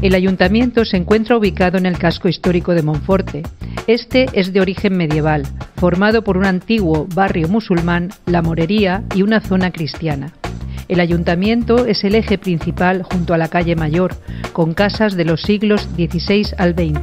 El ayuntamiento se encuentra ubicado en el casco histórico de Monforte. Este es de origen medieval, formado por un antiguo barrio musulmán, la Morería y una zona cristiana. El ayuntamiento es el eje principal junto a la calle Mayor, con casas de los siglos XVI al XX.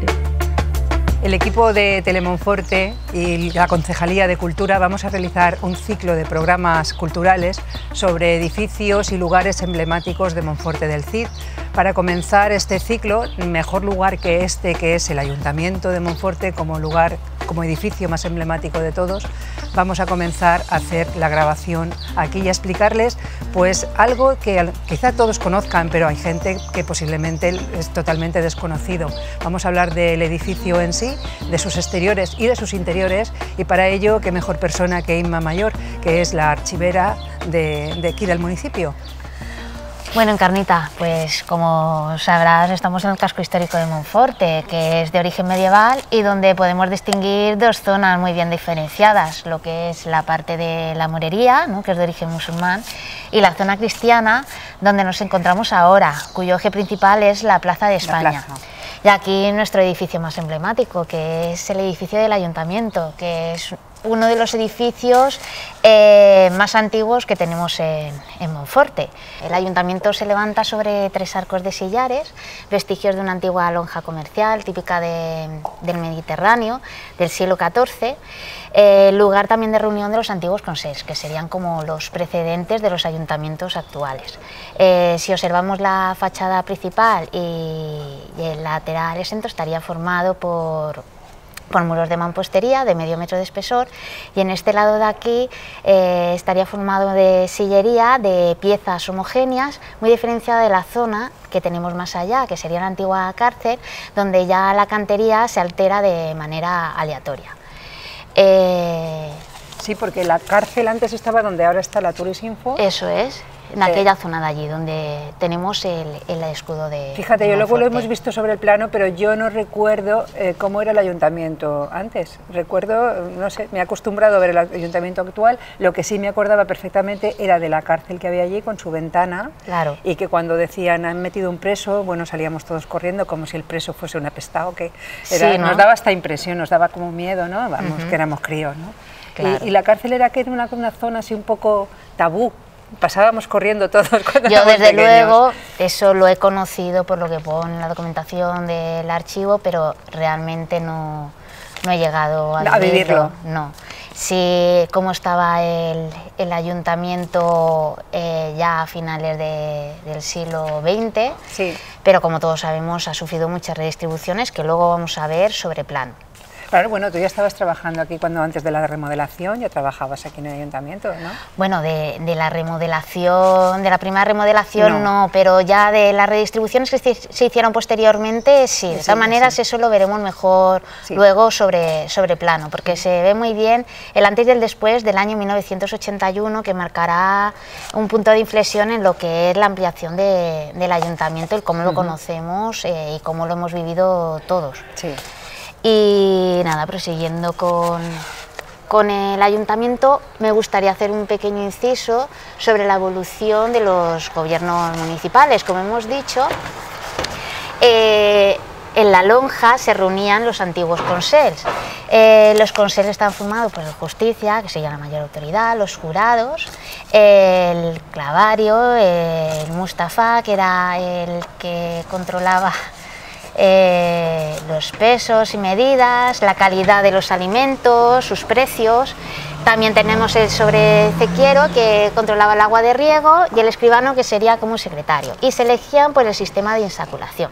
El equipo de Telemonforte y la Concejalía de Cultura vamos a realizar un ciclo de programas culturales sobre edificios y lugares emblemáticos de Monforte del Cid. Para comenzar este ciclo, mejor lugar que este, que es el Ayuntamiento de Monforte como edificio más emblemático de todos, vamos a comenzar a hacer la grabación aquí y a explicarles pues algo que quizá todos conozcan, pero hay gente que posiblemente es totalmente desconocido. Vamos a hablar del edificio en sí, de sus exteriores y de sus interiores, y para ello qué mejor persona que Inma Mayor, que es la archivera de aquí del municipio. Bueno, Encarnita, pues como sabrás, estamos en el casco histórico de Monforte, que es de origen medieval y donde podemos distinguir dos zonas muy bien diferenciadas, lo que es la parte de la Morería, ¿no?, que es de origen musulmán, y la zona cristiana, donde nos encontramos ahora, cuyo eje principal es la Plaza de España. Y aquí nuestro edificio más emblemático, que es el edificio del Ayuntamiento, que es uno de los edificios más antiguos que tenemos en Monforte. El ayuntamiento se levanta sobre 3 arcos de sillares, vestigios de una antigua lonja comercial típica del Mediterráneo, del siglo XIV, lugar también de reunión de los antiguos consejos, que serían como los precedentes de los ayuntamientos actuales. Si observamos la fachada principal y el lateral exento, estaría formado por muros de mampostería de medio metro de espesor, y en este lado de aquí estaría formado de sillería de piezas homogéneas, muy diferenciada de la zona que tenemos más allá, que sería la antigua cárcel, donde ya la cantería se altera de manera aleatoria. Sí, porque la cárcel antes estaba donde ahora está la Turisinfo. Eso es, en aquella zona de allí, donde tenemos el escudo de... Fíjate, yo luego lo hemos visto sobre el plano, pero yo no recuerdo cómo era el ayuntamiento antes. Recuerdo, no sé, me he acostumbrado a ver el ayuntamiento actual, lo que sí me acordaba perfectamente era de la cárcel que había allí con su ventana. Claro. Y que cuando decían han metido un preso, bueno, salíamos todos corriendo como si el preso fuese un apestado, que era, sí, ¿no?, nos daba esta impresión, nos daba como miedo, ¿no? Vamos, que éramos críos, ¿no? Claro. Y la cárcel era que era una zona así un poco tabú. Pasábamos corriendo todos cuando yo desde pequeños. Luego eso lo he conocido por lo que pone en la documentación del archivo, pero realmente no he llegado a vivirlo. No. Sí, cómo estaba el ayuntamiento ya a finales del siglo XX, sí, pero como todos sabemos ha sufrido muchas redistribuciones que luego vamos a ver sobre plano. Claro, bueno, tú ya estabas trabajando aquí cuando antes de la remodelación, ya trabajabas aquí en el ayuntamiento, ¿no? Bueno, de la remodelación, de la primera remodelación no, pero ya de las redistribuciones que se hicieron posteriormente, sí. De todas maneras, eso lo veremos mejor luego sobre plano, porque se ve muy bien el antes y el después del año 1981, que marcará un punto de inflexión en lo que es la ampliación del ayuntamiento, y cómo lo conocemos y cómo lo hemos vivido todos. Sí. Y nada, prosiguiendo con el ayuntamiento, me gustaría hacer un pequeño inciso sobre la evolución de los gobiernos municipales. Como hemos dicho, en la lonja se reunían los antiguos consels. Los consels estaban formados por el justicia, que sería la mayor autoridad, los jurados, el clavario, el Mustafa, que era el que controlaba los pesos y medidas, la calidad de los alimentos, sus precios. También tenemos el sobrecequiero, que controlaba el agua de riego, y el escribano, que sería como un secretario, y se elegían por el sistema de insaculación.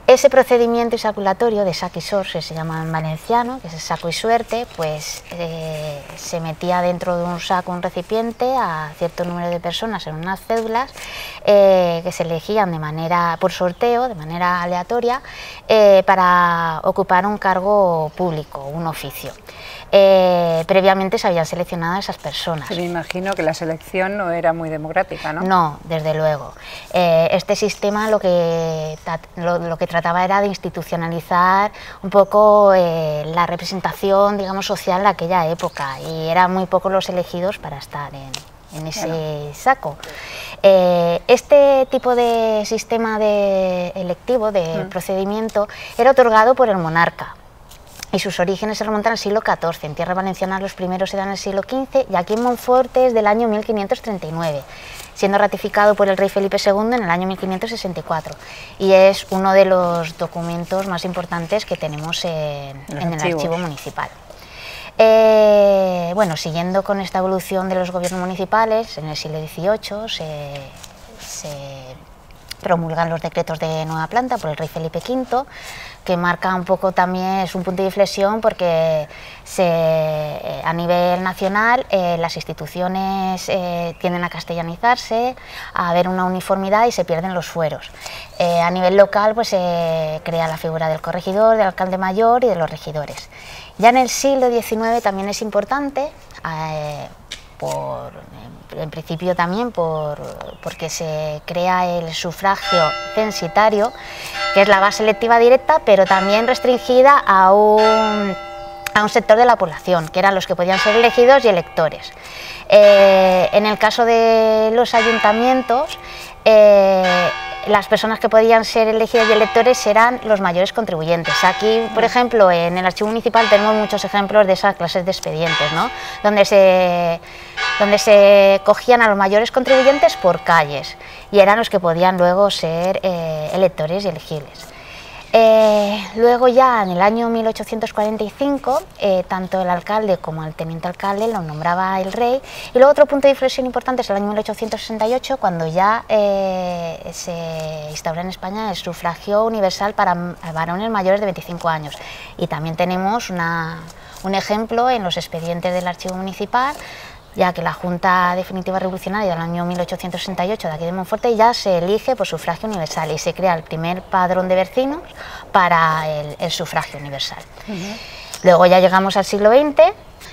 Ese procedimiento insaculatorio de sac y sors, que se llama en valenciano, que es el saco y suerte, pues se metía dentro de un saco, un recipiente, a cierto número de personas en unas cédulas que se elegían por sorteo, de manera aleatoria, para ocupar un cargo público, un oficio. Previamente se habían seleccionado a esas personas. Me imagino que la selección no era muy democrática, ¿no? No, desde luego. Este sistema lo que trataba era de institucionalizar un poco la representación, digamos, social de aquella época, y eran muy pocos los elegidos para estar en ese saco. Este tipo de sistema electivo, de procedimiento, era otorgado por el monarca. Y sus orígenes se remontan al siglo XIV, en tierra valenciana los primeros eran el siglo XV y aquí en Monforte es del año 1539, siendo ratificado por el rey Felipe II en el año 1564 y es uno de los documentos más importantes que tenemos en el archivo municipal. Bueno, siguiendo con esta evolución de los gobiernos municipales, en el siglo XVIII se promulgan los decretos de nueva planta por el rey Felipe V, que marca un poco también, es un punto de inflexión porque a nivel nacional las instituciones tienden a castellanizarse, a haber una uniformidad y se pierden los fueros. A nivel local pues se crea la figura del corregidor, del alcalde mayor y de los regidores. Ya en el siglo XIX también es importante, en principio también porque se crea el sufragio censitario, que es la base electiva directa, pero también restringida a un sector de la población, que eran los que podían ser elegidos y electores. En el caso de los ayuntamientos, las personas que podían ser elegidas y electores eran los mayores contribuyentes. Aquí, por ejemplo, en el archivo municipal tenemos muchos ejemplos de esas clases de expedientes, ¿no? donde se cogían a los mayores contribuyentes por calles y eran los que podían luego ser electores y elegibles. Luego ya en el año 1845 tanto el alcalde como el teniente alcalde lo nombraba el rey y luego otro punto de inflexión importante es el año 1868 cuando ya se instaura en España el sufragio universal para varones mayores de 25 años y también tenemos un ejemplo en los expedientes del archivo municipal, ya que la Junta Definitiva Revolucionaria del año 1868 de aquí de Monforte ya se elige por sufragio universal y se crea el primer padrón de vecinos para el sufragio universal. Luego ya llegamos al siglo XX,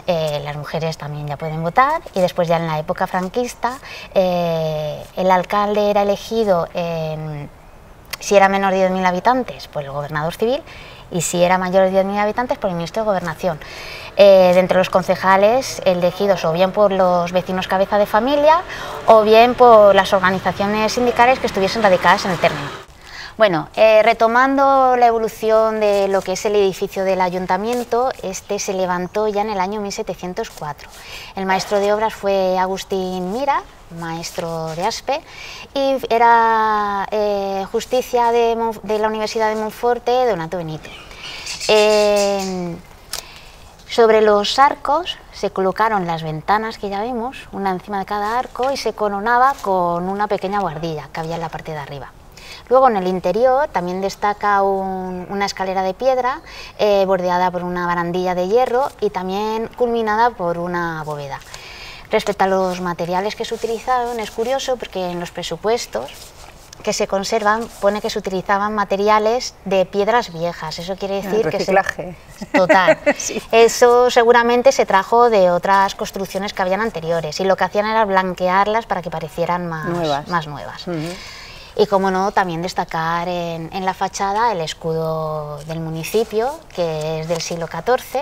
las mujeres también ya pueden votar y después ya en la época franquista el alcalde era elegido si era menor de 10.000 habitantes por el gobernador civil y si era mayor de 10.000 habitantes por el ministro de Gobernación. De entre los concejales elegidos o bien por los vecinos cabeza de familia o bien por las organizaciones sindicales que estuviesen radicadas en el término. Bueno, retomando la evolución de lo que es el edificio del ayuntamiento, este se levantó ya en el año 1704. El maestro de obras fue Agustín Mira, maestro de Aspe, y era justicia de la Universidad de Monforte, Donato Benito. Sobre los arcos se colocaron las ventanas que ya vemos, una encima de cada arco, y se coronaba con una pequeña buhardilla que había en la parte de arriba. Luego en el interior también destaca una escalera de piedra bordeada por una barandilla de hierro y también culminada por una bóveda. Respecto a los materiales que se utilizaron, es curioso porque en los presupuestos que se conservan pone que se utilizaban materiales de piedras viejas, eso quiere decir el reciclaje. Total. Sí. Eso seguramente se trajo de otras construcciones que habían anteriores y lo que hacían era blanquearlas para que parecieran más nuevas. Y como no, también destacar en la fachada el escudo del municipio, que es del siglo XIV.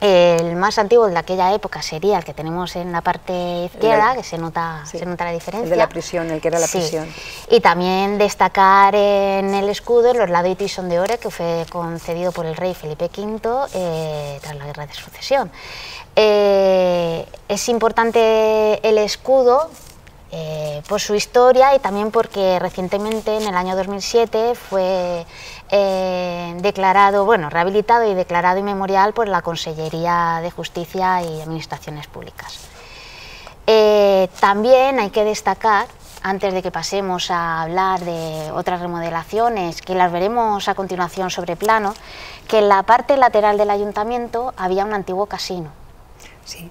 El más antiguo de aquella época sería el que tenemos en la parte izquierda, que se nota la diferencia. El de la prisión, el que era la prisión. Y también destacar en el escudo el orlado y tisón de oro que fue concedido por el rey Felipe V tras la Guerra de Sucesión. Es importante el escudo por su historia y también porque recientemente, en el año 2007, fue rehabilitado y declarado inmemorial por la Consellería de Justicia y Administraciones Públicas. También hay que destacar, antes de que pasemos a hablar de otras remodelaciones, que las veremos a continuación sobre plano, que en la parte lateral del ayuntamiento había un antiguo casino. Sí.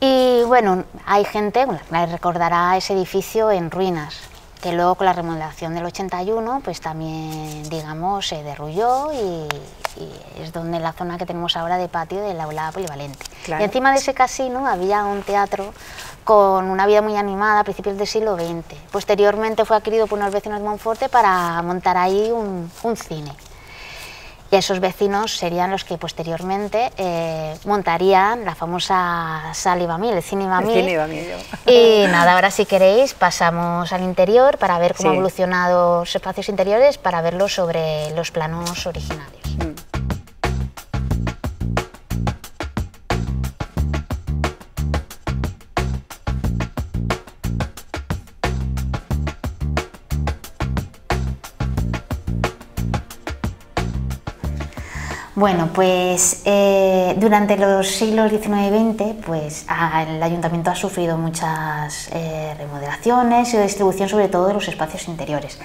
Y bueno, hay gente que recordará ese edificio en ruinas, que luego con la remodelación del 81 pues también, digamos, se derrulló y es donde la zona que tenemos ahora de patio del aula polivalente. Claro. Y encima de ese casino había un teatro con una vida muy animada a principios del siglo XX. Posteriormente fue adquirido por unos vecinos de Monforte para montar ahí un cine. Y esos vecinos serían los que posteriormente montarían la famosa sala Ivamil, el cine Ivamil. El cine Ivamil. Y nada, ahora si queréis pasamos al interior para ver cómo han evolucionado los espacios interiores, para verlos sobre los planos originarios. Bueno, pues durante los siglos XIX y XX, pues el ayuntamiento ha sufrido muchas remodelaciones y distribución, sobre todo de los espacios interiores,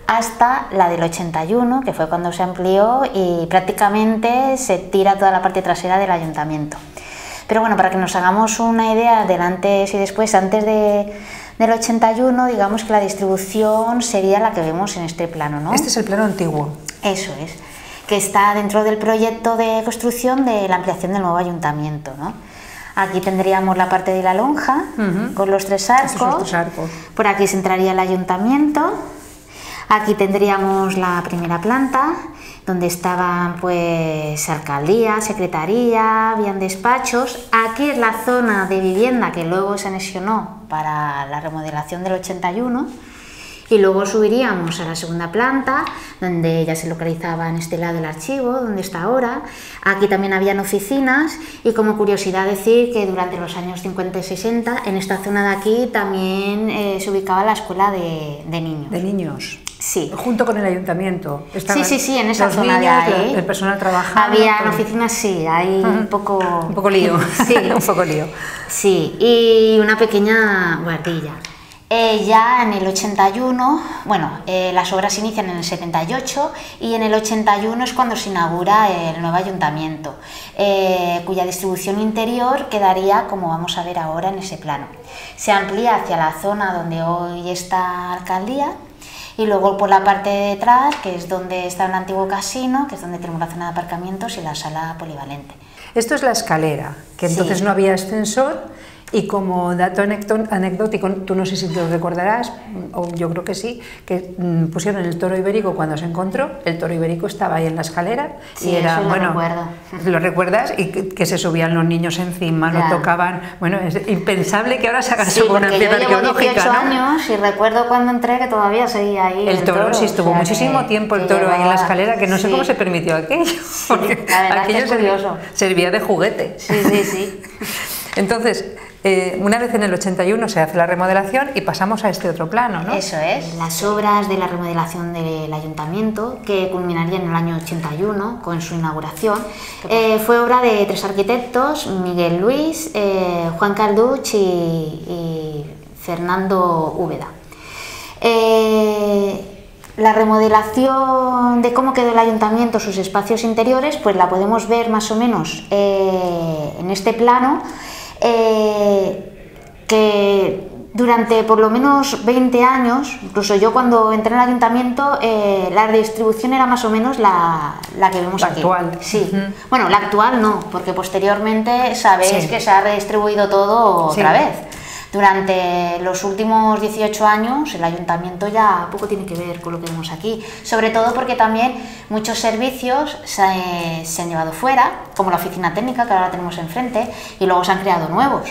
hasta la del 81, que fue cuando se amplió y prácticamente se tira toda la parte trasera del ayuntamiento. Pero bueno, para que nos hagamos una idea del antes y después, antes del 81, digamos que la distribución sería la que vemos en este plano, ¿no? Este es el plano antiguo. Eso es, que está dentro del proyecto de construcción de la ampliación del nuevo ayuntamiento, ¿no? Aquí tendríamos la parte de la lonja, con los tres arcos. Por aquí se entraría el ayuntamiento. Aquí tendríamos la primera planta, donde estaban pues alcaldía, secretaría, habían despachos. Aquí es la zona de vivienda que luego se anexionó para la remodelación del 81. Y luego subiríamos a la segunda planta, donde ya se localizaba en este lado el archivo, donde está ahora. Aquí también habían oficinas y, como curiosidad, decir que durante los años 50 y 60 en esta zona de aquí también se ubicaba la escuela de niños. ¿De niños? Sí. Junto con el ayuntamiento. Sí, en esa zona niños, de ahí. El personal trabajando. Había oficinas, sí, hay un poco lío. Sí, un poco lío. Sí, y una pequeña guardilla. Ya en el 81, bueno, las obras se inician en el 78 y en el 81 es cuando se inaugura el nuevo ayuntamiento, cuya distribución interior quedaría como vamos a ver ahora en ese plano. Se amplía hacia la zona donde hoy está la alcaldía y luego por la parte de detrás, que es donde está un antiguo casino, que es donde tenemos la zona de aparcamientos y la sala polivalente. Esto es la escalera, que entonces no había ascensor. Y como dato anecdótico, tú no sé si te lo recordarás, o yo creo que sí, que pusieron el toro ibérico cuando se encontró. El toro ibérico estaba ahí en la escalera y era, eso bueno, recuerdo. ¿Lo recuerdas? Y que se subían los niños encima, lo tocaban. Bueno, es impensable que ahora se haga eso con una pieza arqueológica, 18 años y recuerdo cuando entré que todavía seguía ahí. El toro sí estuvo muchísimo tiempo el toro ahí en la escalera, que no sé cómo se permitió aquello, porque aquello servía de juguete. Sí. Entonces, una vez en el 81 se hace la remodelación y pasamos a este otro plano, ¿no? Eso es. Las obras de la remodelación del ayuntamiento, que culminarían en el año 81 con su inauguración, fue obra de tres arquitectos, Miguel Luis, Juan Calduch y Fernando Úbeda. La remodelación de cómo quedó el ayuntamiento, sus espacios interiores, pues la podemos ver más o menos en este plano, que durante por lo menos 20 años, incluso yo cuando entré en el ayuntamiento, la distribución era más o menos la que vemos aquí. La actual. Sí. Bueno, la actual no, porque posteriormente sabéis que se ha redistribuido todo otra vez. Durante los últimos 18 años el ayuntamiento ya poco tiene que ver con lo que vemos aquí, sobre todo porque también muchos servicios se han llevado fuera, como la oficina técnica que ahora tenemos enfrente, y luego se han creado nuevos,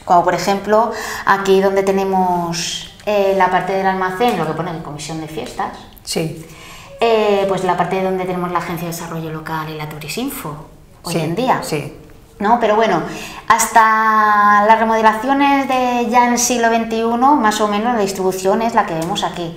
como por ejemplo aquí donde tenemos la parte del almacén, lo que pone en comisión de fiestas, pues la parte donde tenemos la Agencia de Desarrollo Local y la Turisinfo hoy en día. ¿No? Pero bueno, hasta las remodelaciones de ya en el siglo XXI, más o menos la distribución es la que vemos aquí.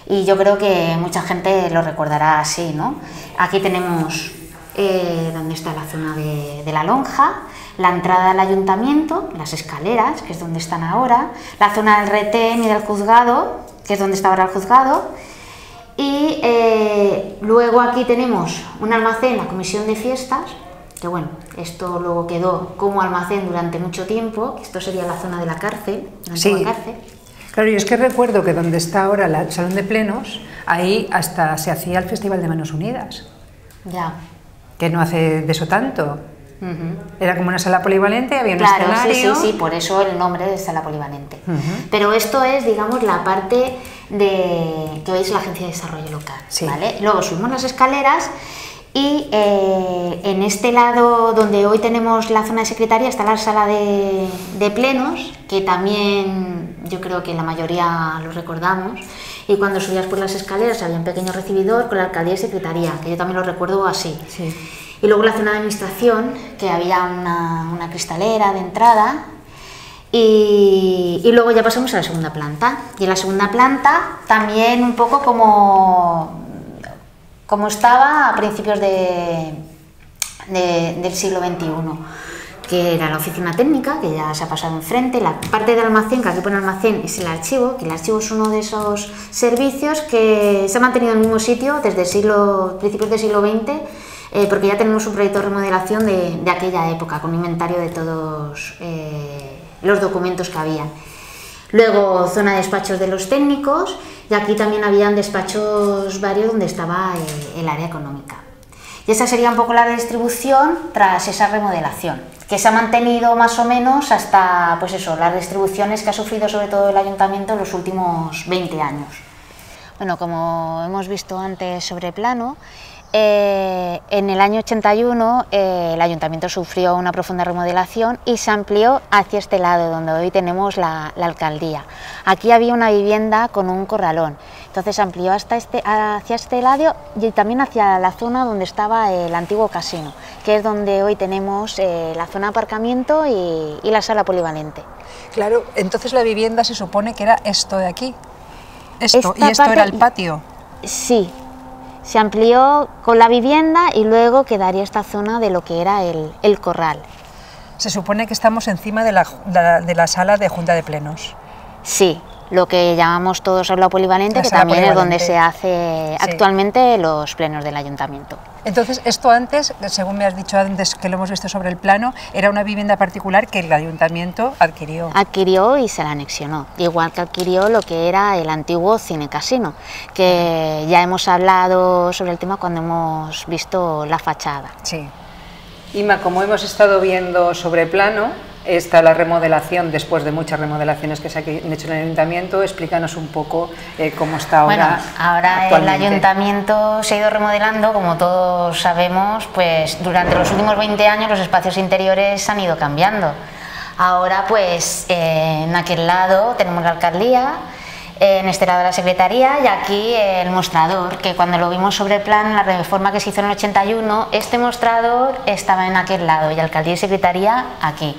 Y yo creo que mucha gente lo recordará así, ¿no? Aquí tenemos donde está la zona de la lonja, la entrada al ayuntamiento, las escaleras, que es donde están ahora, la zona del retén y del juzgado, que es donde está ahora el juzgado, y luego aquí tenemos un almacén, la comisión de fiestas, que bueno, esto luego quedó como almacén durante mucho tiempo, esto sería la zona de la cárcel, la antigua cárcel. Claro, yo es que recuerdo que donde está ahora el salón de plenos, ahí hasta se hacía el Festival de Manos Unidas. Ya. Que no hace de eso tanto. Era como una sala polivalente, había un escenario. Sí, por eso el nombre de sala polivalente. Pero esto es, digamos, la parte de que hoy es la Agencia de Desarrollo Local, ¿vale? Luego subimos las escaleras Y en este lado donde hoy tenemos la zona de secretaría está la sala de plenos, que también yo creo que la mayoría lo recordamos, y cuando subías por las escaleras había un pequeño recibidor con la alcaldía y secretaría, que yo también lo recuerdo así. Sí. Y luego la zona de administración, que había una cristalera de entrada, y luego ya pasamos a la segunda planta. Y en la segunda planta también un poco como estaba a principios del siglo XXI, que era la oficina técnica, que ya se ha pasado enfrente, la parte de almacén, que aquí pone almacén, es el archivo, que el archivo es uno de esos servicios que se ha mantenido en el mismo sitio desde principios del siglo XX, porque ya tenemos un proyecto de remodelación de aquella época, con inventario de todos los documentos que había. Luego, zona de despachos de los técnicos, y aquí también habían despachos varios donde estaba el área económica. Y esa sería un poco la distribución tras esa remodelación, que se ha mantenido más o menos hasta, pues eso, las distribuciones que ha sufrido sobre todo el ayuntamiento en los últimos 20 años. Bueno, como hemos visto antes sobre plano, en el año 81 el ayuntamiento sufrió una profunda remodelación y se amplió hacia este lado, donde hoy tenemos la alcaldía. Aquí había una vivienda con un corralón, entonces se amplió hacia este lado y también hacia la zona donde estaba el antiguo casino, que es donde hoy tenemos la zona de aparcamiento y la sala polivalente. Claro, entonces la vivienda se supone que era esto de aquí. ¿Y esto parte era el patio? Sí. Se amplió con la vivienda y luego quedaría esta zona de lo que era el corral. Se supone que estamos encima de la sala de junta de plenos. Sí, lo que llamamos todos aula polivalente, que también es donde se hace actualmente los plenos del ayuntamiento. Entonces, esto antes, según me has dicho antes que lo hemos visto sobre el plano, era una vivienda particular que el ayuntamiento adquirió. Adquirió y se la anexionó, igual que adquirió lo que era el antiguo cine casino, que ya hemos hablado sobre el tema cuando hemos visto la fachada. Sí. Inma, como hemos estado viendo sobre plano, está la remodelación, después de muchas remodelaciones que se han hecho en el ayuntamiento. Explícanos un poco cómo está ahora. Bueno, ahora el ayuntamiento se ha ido remodelando, como todos sabemos, pues durante los últimos 20 años los espacios interiores han ido cambiando. Ahora pues en aquel lado tenemos la alcaldía, en este lado la secretaría y aquí el mostrador, que cuando lo vimos sobre el plan, la reforma que se hizo en el 81, este mostrador estaba en aquel lado y alcaldía y secretaría aquí.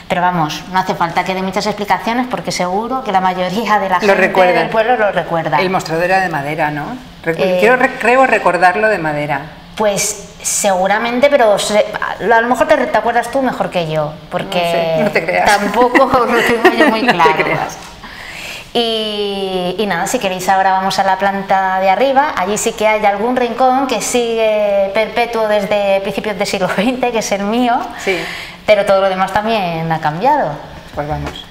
Pero vamos, no hace falta que dé muchas explicaciones porque seguro que la mayoría de la gente del pueblo lo recuerda. El mostrador era de madera, ¿no? Creo recordarlo de madera. Pues seguramente, pero a lo mejor te acuerdas tú mejor que yo, porque no te creas. Tampoco lo tengo yo muy claro. No te creas. Y nada, si queréis ahora vamos a la planta de arriba, allí sí que hay algún rincón que sigue perpetuo desde principios del siglo XX, que es el mío, sí. Pero todo lo demás también ha cambiado. Pues vamos.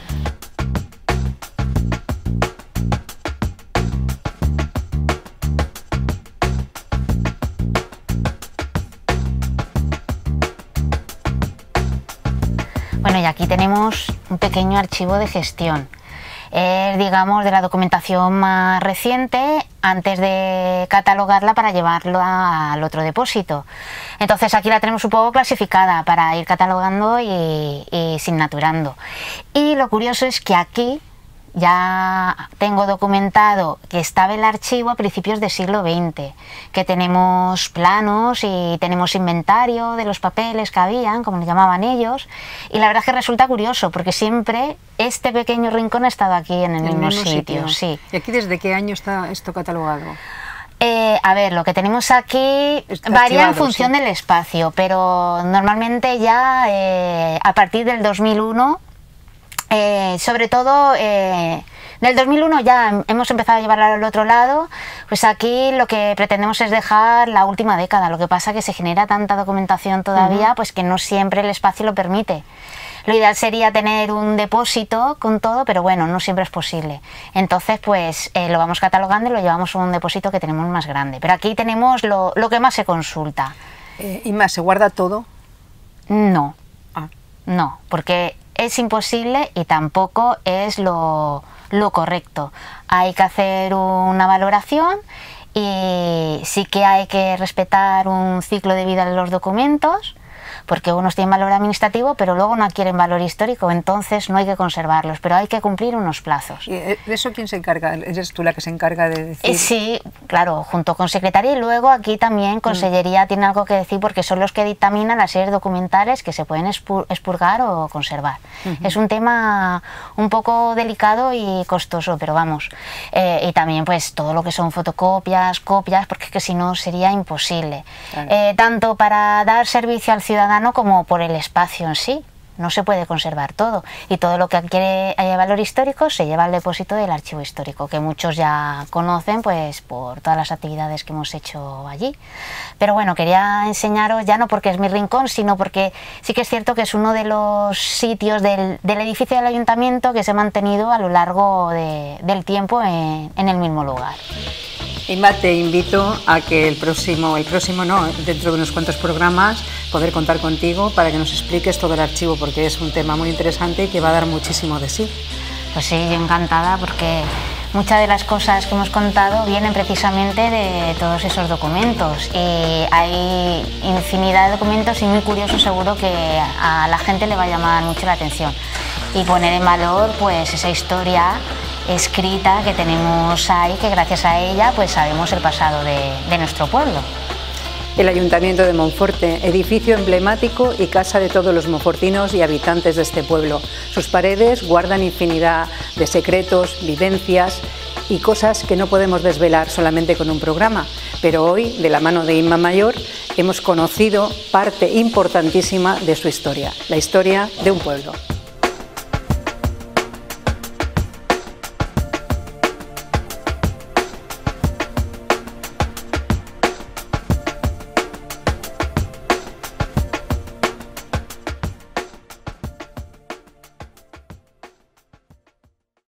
Bueno, y aquí tenemos un pequeño archivo de gestión. Es, digamos, de la documentación más reciente antes de catalogarla para llevarla al otro depósito. Entonces aquí la tenemos un poco clasificada para ir catalogando y signaturando. Y lo curioso es que aquí ya tengo documentado que estaba el archivo a principios del siglo XX, que tenemos planos y tenemos inventario de los papeles que habían, como le llamaban ellos, y la verdad es que resulta curioso porque siempre este pequeño rincón ha estado aquí en el mismo sitio. Sí. ¿Y aquí desde qué año está esto catalogado? A ver, lo que tenemos aquí varía en función del espacio, pero normalmente ya a partir del 2001, sobre todo del 2001 ya hemos empezado a llevarlo al otro lado, pues aquí lo que pretendemos es dejar la última década, lo que pasa que se genera tanta documentación todavía, pues que no siempre el espacio lo permite. Lo ideal sería tener un depósito con todo, pero bueno, no siempre es posible. Entonces, pues lo vamos catalogando y lo llevamos a un depósito que tenemos más grande. Pero aquí tenemos lo que más se consulta. ¿Y más, se guarda todo? No, no, porque es imposible y tampoco es lo correcto. Hay que hacer una valoración y sí que hay que respetar un ciclo de vida de los documentos, porque unos tienen valor administrativo, pero luego no adquieren valor histórico, entonces no hay que conservarlos, pero hay que cumplir unos plazos. ¿Y de eso quién se encarga? ¿Eres tú la que se encarga de decir? Sí, claro, junto con Secretaría, y luego aquí también Consellería tiene algo que decir, porque son los que dictaminan las series documentales que se pueden expurgar o conservar. Es un tema un poco delicado y costoso, pero vamos. Y también pues todo lo que son fotocopias, copias, porque es que si no sería imposible. Claro. Tanto para dar servicio al ciudadano como por el espacio en sí. No se puede conservar todo, y todo lo que adquiere valor histórico se lleva al depósito del archivo histórico, que muchos ya conocen pues por todas las actividades que hemos hecho allí. Pero bueno, quería enseñaros, ya no porque es mi rincón, sino porque sí que es cierto que es uno de los sitios del edificio del ayuntamiento que se ha mantenido a lo largo del tiempo en el mismo lugar. Inma, te invito a que dentro de unos cuantos programas, poder contar contigo para que nos expliques todo el archivo, porque es un tema muy interesante y que va a dar muchísimo de sí. Pues sí, yo encantada, porque muchas de las cosas que hemos contado vienen precisamente de todos esos documentos, y hay infinidad de documentos y muy curioso, seguro que a la gente le va a llamar mucho la atención, y poner en valor pues esa historia escrita que tenemos ahí, que gracias a ella pues sabemos el pasado de nuestro pueblo. El Ayuntamiento de Monforte, edificio emblemático y casa de todos los monfortinos y habitantes de este pueblo. Sus paredes guardan infinidad de secretos, vivencias y cosas que no podemos desvelar solamente con un programa, pero hoy, de la mano de Inma Mayor, hemos conocido parte importantísima de su historia, la historia de un pueblo.